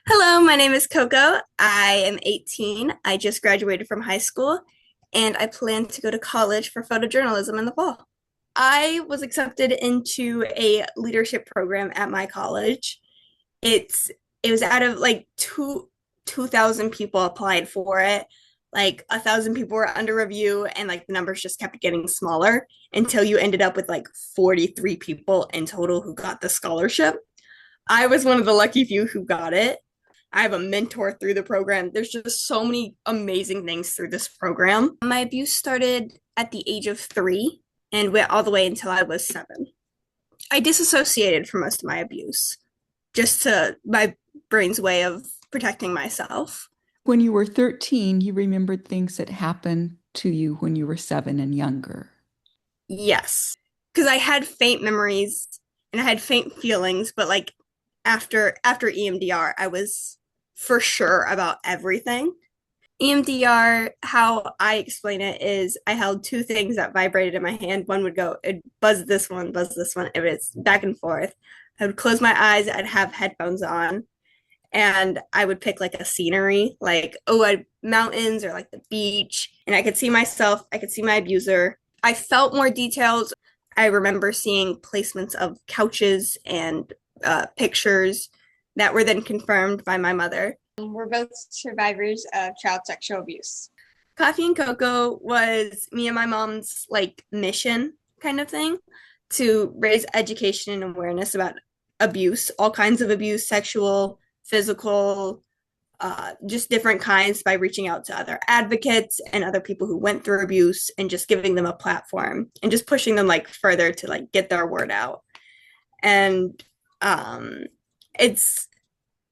Hello, my name is Coco. I am 18. I just graduated from high school and I plan to go to college for photojournalism in the fall. I was accepted into a leadership program at my college. It's it was out of like 2,000 people applied for it. Like 1,000 people were under review and like the numbers just kept getting smaller until you ended up with like 43 people in total who got the scholarship. I was one of the lucky few who got it. I have a mentor through the program. There's just so many amazing things through this program. My abuse started at the age of 3 and went all the way until I was 7. I disassociated from most of my abuse, just to my brain's way of protecting myself. When you were 13, you remembered things that happened to you when you were 7 and younger. Yes, because I had faint memories and I had faint feelings, but like after EMDR, I was for sure about everything. EMDR, how I explain it is I held two things that vibrated in my hand. One would go, it'd buzz this one. It's back and forth. I would close my eyes, I'd have headphones on, and I would pick like a scenery, like, oh, mountains or like the beach. And I could see myself, I could see my abuser. I felt more details. I remember seeing placements of couches and pictures that were then confirmed by my mother. We're both survivors of child sexual abuse. Coffee and Cocoa was me and my mom's like mission kind of thing to raise education and awareness about abuse, all kinds of abuse, sexual, physical, just different kinds by reaching out to other advocates and other people who went through abuse and just giving them a platform and just pushing them like further to like get their word out. And um, it's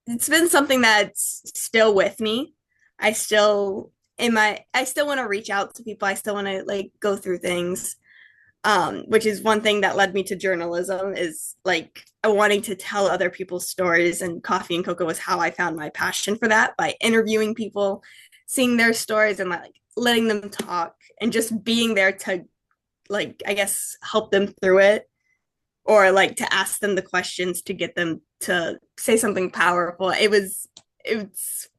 it's been something that's still with me. I still I still want to reach out to people. I still want to like go through things. Which is one thing that led me to journalism is like wanting to tell other people's stories, and Coffee and Cocoa was how I found my passion for that by interviewing people, seeing their stories and like letting them talk and just being there to like I guess help them through it or like to ask them the questions to get them to say something powerful. It's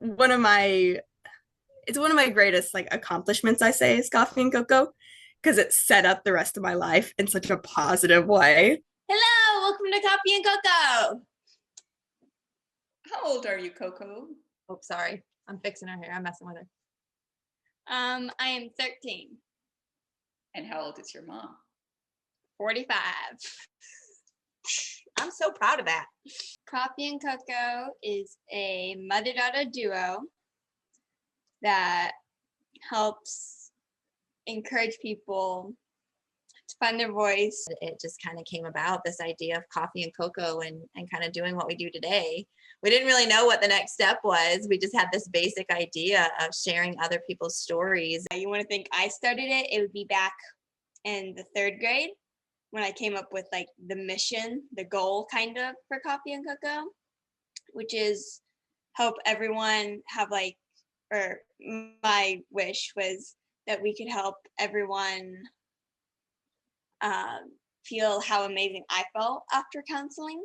one of my greatest like accomplishments, I say, is Coffee and Cocoa because it set up the rest of my life in such a positive way. Hello, welcome to Coffee and Cocoa. How old are you, Coco? Oh, sorry. I'm fixing her hair. I'm messing with her. I am 13, And how old is your mom? 45. I'm so proud of that. Coffee and Cocoa is a mother-daughter duo that helps encourage people to find their voice. It just kind of came about, this idea of coffee and cocoa and kind of doing what we do today. We didn't really know what the next step was. We just had this basic idea of sharing other people's stories. You want to think I started it, it would be back in the 3rd grade when I came up with like the mission, the goal kind of for Coffee and Cocoa, which is help everyone have like, or my wish was that we could help everyone feel how amazing I felt after counseling.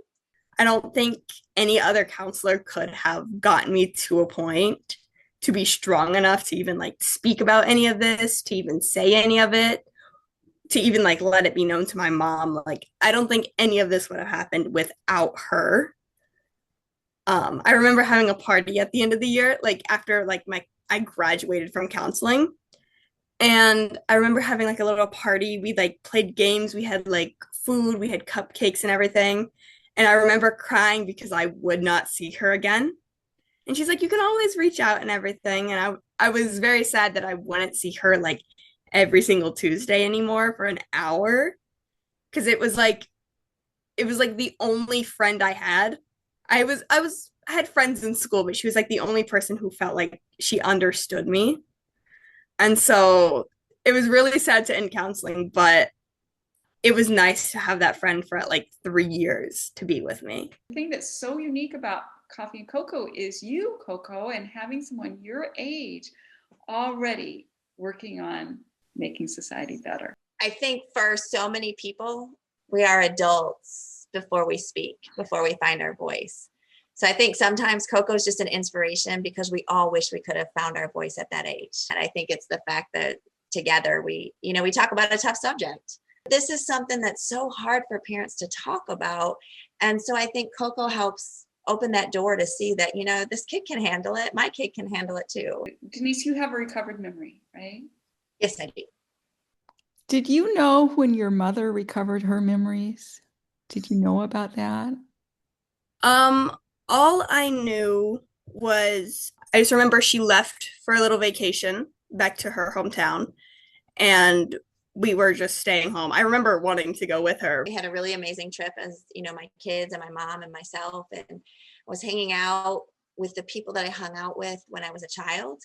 I don't think any other counselor could have gotten me to a point to be strong enough to even like speak about any of this, to even say any of it, to even like let it be known to my mom. Like, I don't think any of this would have happened without her. I remember having a party at the end of the year, like after like I graduated from counseling. And I remember having like a little party. We like played games, we had like food, we had cupcakes and everything. And I remember crying because I would not see her again. And she's like, you can always reach out and everything. And I was very sad that I wouldn't see her like every single Tuesday anymore for an hour. Cause it was like the only friend I had. I had friends in school, but she was like the only person who felt like she understood me. And so it was really sad to end counseling, but it was nice to have that friend for like 3 years to be with me. The thing that's so unique about Coffee and Cocoa is you, Coco, and having someone your age already working on making society better. I think for so many people, we are adults before we speak, before we find our voice. So I think sometimes Coco's just an inspiration because we all wish we could have found our voice at that age. And I think it's the fact that together we talk about a tough subject. This is something that's so hard for parents to talk about. And so I think Coco helps open that door to see that, this kid can handle it. My kid can handle it too. Denise, you have a recovered memory, right? Yes, I do. Did you know when your mother recovered her memories? Did you know about that? All I knew was I just remember she left for a little vacation back to her hometown, and we were just staying home. I remember wanting to go with her. We had a really amazing trip as, my kids and my mom and myself, and was hanging out with the people that I hung out with when I was a child.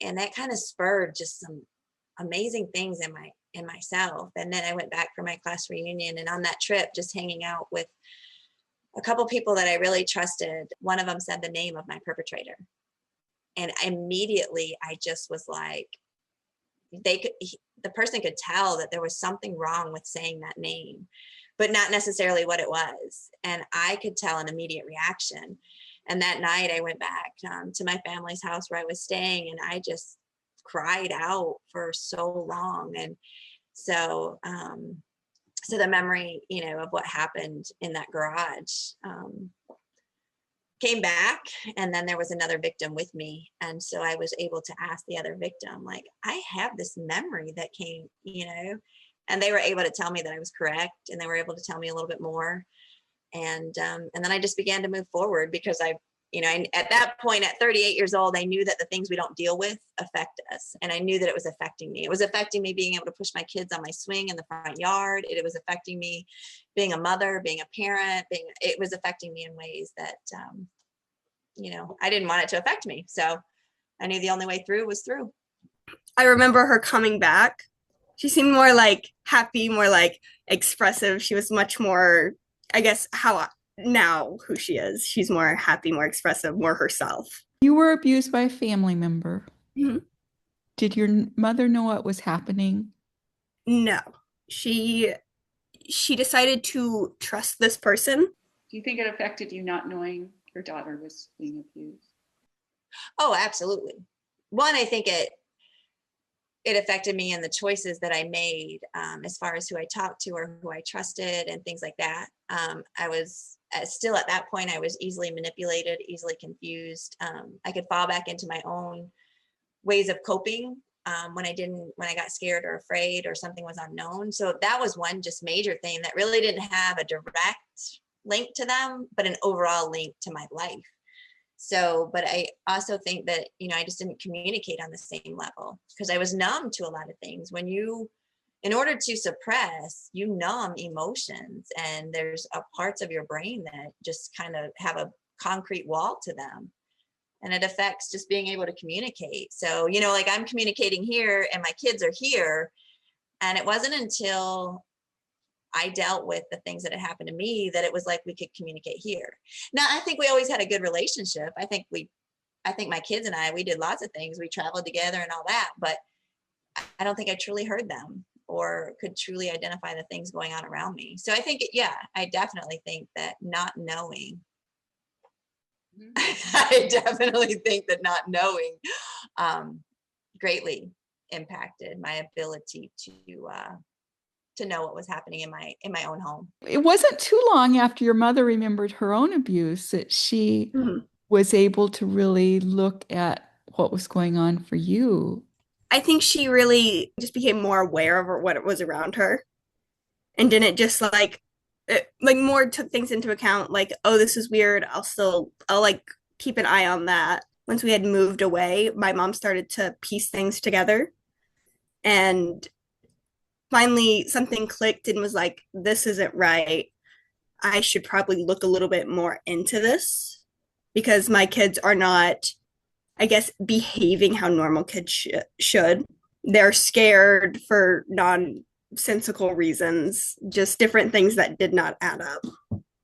And that kind of spurred just some amazing things in myself. And then I went back for my class reunion, and on that trip, just hanging out with a couple people that I really trusted. One of them said the name of my perpetrator. And immediately I just was like, the person could tell that there was something wrong with saying that name, but not necessarily what it was. And I could tell an immediate reaction. And that night I went back to my family's house where I was staying, and I just cried out for so long. And so, so the memory, of what happened in that garage came back. And then there was another victim with me. And so I was able to ask the other victim, like, I have this memory that came, and they were able to tell me that I was correct. And they were able to tell me a little bit more. And then I just began to move forward because at that point at 38 years old, I knew that the things we don't deal with affect us. And I knew that it was affecting me. It was affecting me being able to push my kids on my swing in the front yard. It was affecting me being a mother, being a parent, it was affecting me in ways that, I didn't want it to affect me. So I knew the only way through was through. I remember her coming back. She seemed more like happy, more like expressive. She was much more, I guess, who she is. She's more happy, more expressive, more herself. You were abused by a family member. Mm-hmm. Did your mother know what was happening? No. She decided to trust this person. Do you think it affected you not knowing your daughter was being abused? Oh, absolutely. One, I think it affected me in the choices that I made as far as who I talked to or who I trusted and things like that. I was still at that point, I was easily manipulated, easily confused. I could fall back into my own ways of coping when I got scared or afraid or something was unknown. So that was one just major thing that really didn't have a direct link to them, but an overall link to my life. So, but I also think that, I just didn't communicate on the same level because I was numb to a lot of things. In order to suppress, you numb emotions, and there's parts of your brain that just kind of have a concrete wall to them, and it affects just being able to communicate. So, like I'm communicating here and my kids are here. And it wasn't until I dealt with the things that had happened to me that it was like we could communicate here. Now, I think we always had a good relationship. I think my kids and we did lots of things. We traveled together and all that, but I don't think I truly heard them or could truly identify the things going on around me. So I think, I definitely think that not knowing, I definitely think that not knowing greatly impacted my ability to know what was happening in my own home. It wasn't too long after your mother remembered her own abuse that she was able to really look at what was going on for you. I think she really just became more aware of what it was around her and didn't just more took things into account, like, oh, this is weird. I'll keep an eye on that. Once we had moved away, my mom started to piece things together, and finally something clicked and was like, this isn't right. I should probably look a little bit more into this because my kids are not, I guess, behaving how normal kids should. They're scared for nonsensical reasons, just different things that did not add up.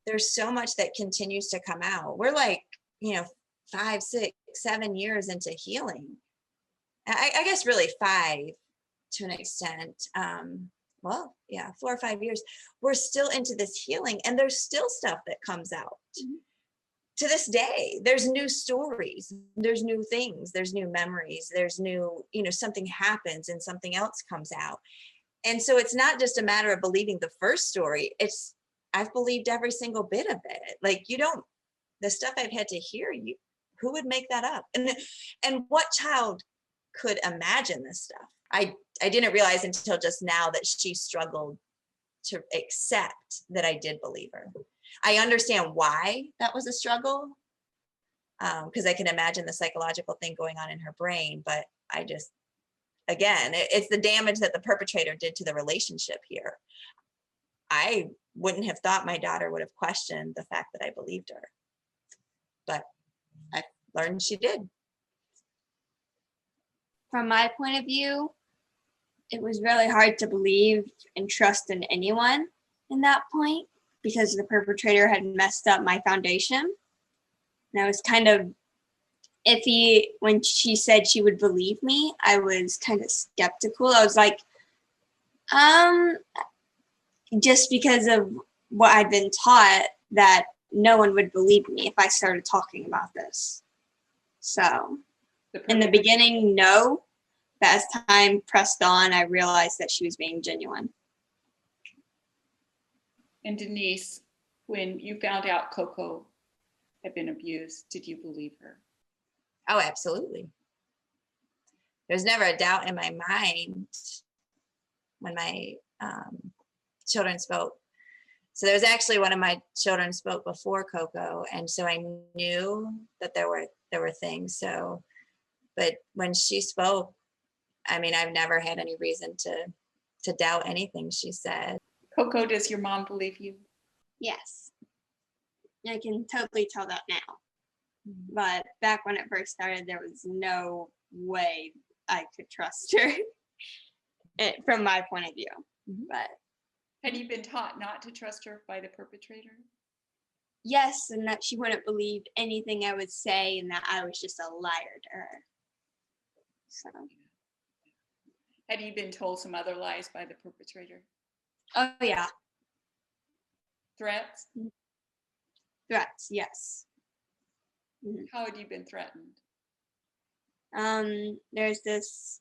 There's so much that continues to come out. We're like, 5, 6, 7 years into healing. I guess really 5 to an extent. 4 or 5 years. We're still into this healing, and there's still stuff that comes out. to this day, there's new stories, there's new things, there's new memories, there's new, something happens and something else comes out. And so it's not just a matter of believing the first story. I've believed every single bit of it. Like, the stuff I've had to hear, who would make that up? And what child could imagine this stuff? I didn't realize until just now that she struggled to accept that I did believe her. I understand why that was a struggle, because I can imagine the psychological thing going on in her brain, but again, it's the damage that the perpetrator did to the relationship here. I wouldn't have thought my daughter would have questioned the fact that I believed her, but I learned she did. From my point of view, it was really hard to believe and trust in anyone in that point because the perpetrator had messed up my foundation. And I was kind of iffy when she said she would believe me. I was kind of skeptical. I was like, just because of what I'd been taught that no one would believe me if I started talking about this. So in the beginning, no. But as time pressed on, I realized that she was being genuine. And Denise, when you found out Cocao had been abused, did you believe her? Oh, absolutely. There's never a doubt in my mind when my children spoke. So there was actually one of my children spoke before Cocao, and so I knew that there were things. So, but when she spoke, I mean, I've never had any reason to doubt anything she said. Cocao, does your mom believe you? Yes. I can totally tell that now. But back when it first started, there was no way I could trust her from my point of view. But had you been taught not to trust her by the perpetrator? Yes, and that she wouldn't believe anything I would say and that I was just a liar to her. So. Had you been told some other lies by the perpetrator? Oh, yeah. Threats? Threats, yes. How had you been threatened? There's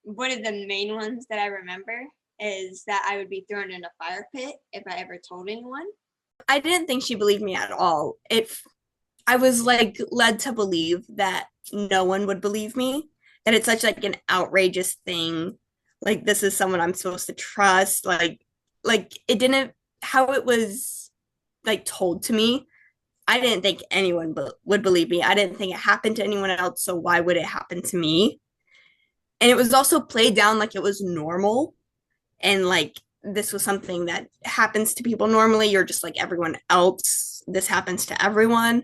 one of the main ones that I remember is that I would be thrown in a fire pit if I ever told anyone. I didn't think she believed me at all. I was like led to believe that no one would believe me, that it's such like an outrageous thing. Like, this is someone I'm supposed to trust. Like it didn't, how it was like told to me, I didn't think anyone would believe me. I didn't think it happened to anyone else, so why would it happen to me? And it was also played down like it was normal, and like this was something that happens to people normally. You're just like everyone else. This happens to everyone.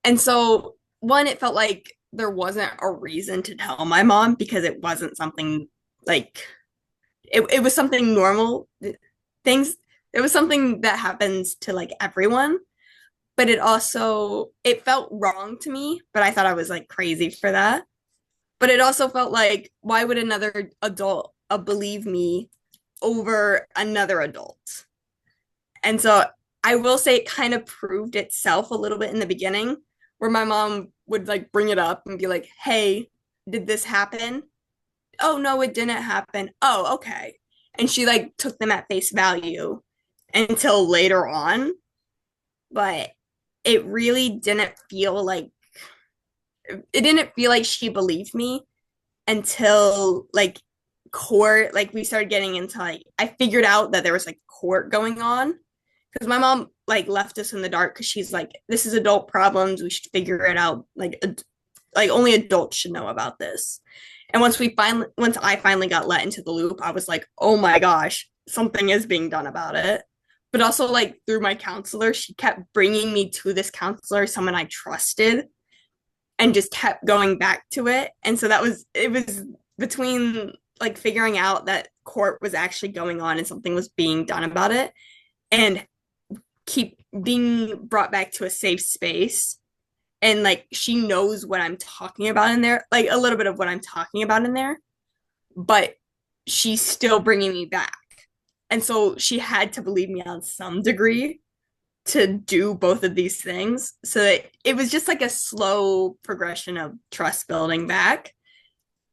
And so, one, it felt like there wasn't a reason to tell my mom because it wasn't something like, it was something normal. It was something that happens to like everyone. But it felt wrong to me, but I thought I was like crazy for that. But it also felt like, why would another adult believe me over another adult? And so I will say it kind of proved itself a little bit in the beginning, where my mom would like bring it up and be like, hey, did this happen? Oh, no, it didn't happen. Oh, okay. And she like took them at face value until later on. But it really didn't feel like she believed me until like court, like we started getting into like, I figured out that there was like court going on because my mom like left us in the dark because she's like, this is adult problems, we should figure it out, like only adults should know about this. And once I finally got let into the loop, I was like, oh my gosh, something is being done about it. But also like through my counselor, she kept bringing me to this counselor, someone I trusted, and just kept going back to it. And so it was between like figuring out that court was actually going on and something was being done about it, and keep being brought back to a safe space. And like, she knows what I'm talking about in there, like a little bit of what I'm talking about in there, but she's still bringing me back. And so she had to believe me on some degree to do both of these things. So that it was just like a slow progression of trust building back.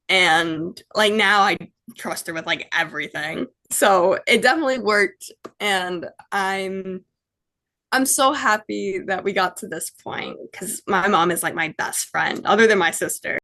And like now I trust her with like everything. So it definitely worked. And I'm so happy that we got to this point because my mom is like my best friend, other than my sister.